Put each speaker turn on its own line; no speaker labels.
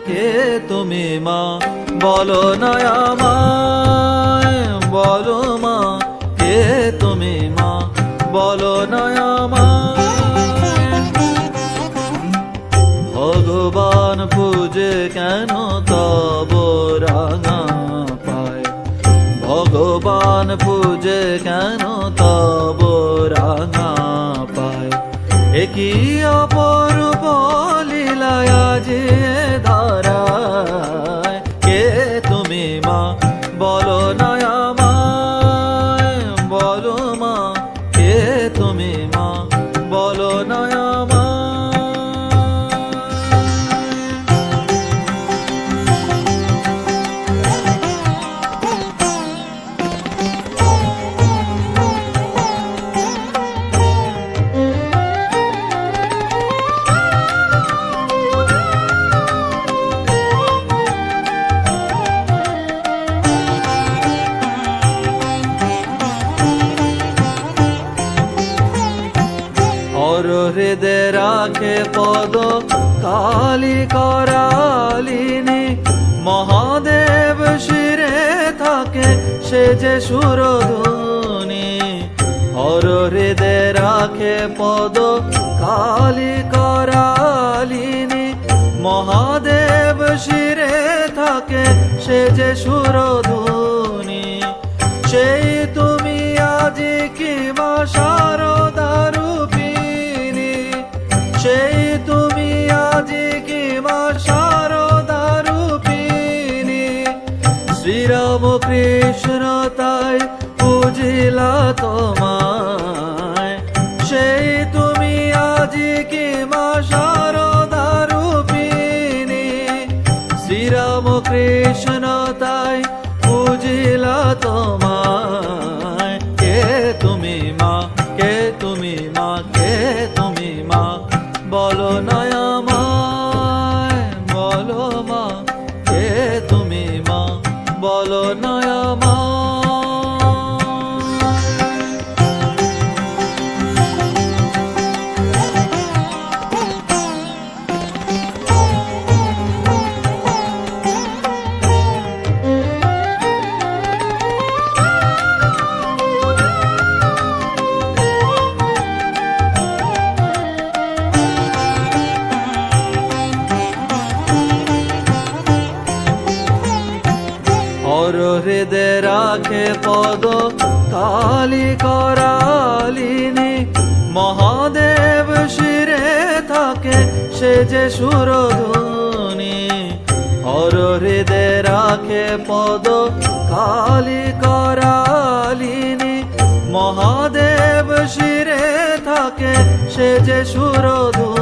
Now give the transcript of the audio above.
কে তুমি মা বলো না আমায়, বলো মা কে তুমি মা বলো না আমায়। ভগবান পূজে কেন তব রাঙা পায়, ভগবান পূজে কেন তব রাঙা পায়। একই অপরূপ লীলায় যে ধারায়, কে তুমি মা বলো না আমায়, বলো মা কে তুমি মা বলো না আমায়। হৃদে রাখে পদ কালী করালিনী, মহাদেব শিরে থাকে সে যে সুরধুনী। হর হৃদে রাখে পদ কালী করালিনী, মহাদেব শিরে থাকে সে যে সুরধুনী। সেই তুমি আজি কি মা শারদা রূপিণী, সেই তুমি আজি কি মা শারদা রূপিণী। শ্রীরাম কৃষ্ণ তাই পূজিলা তোমায়, সেই তুমি আজি কি মা শারদা রূপিণী। শ্রীরাম কৃষ্ণ তাই পূজিলা তোমায়, কে তুমি মা কে তুমি মা কে তুমি মা বলো না আমায়, বলো মা কে তুমি মা বলো না আমায়। হৃদে রাখে পদ কালী করালিনী, মহাদেব শিরে থাকে সে যে সুরধুনী। হর হৃদে রাখে পদ কালী করালিনী, মহাদেব শিরে থাকে সে যে সুরধুনী।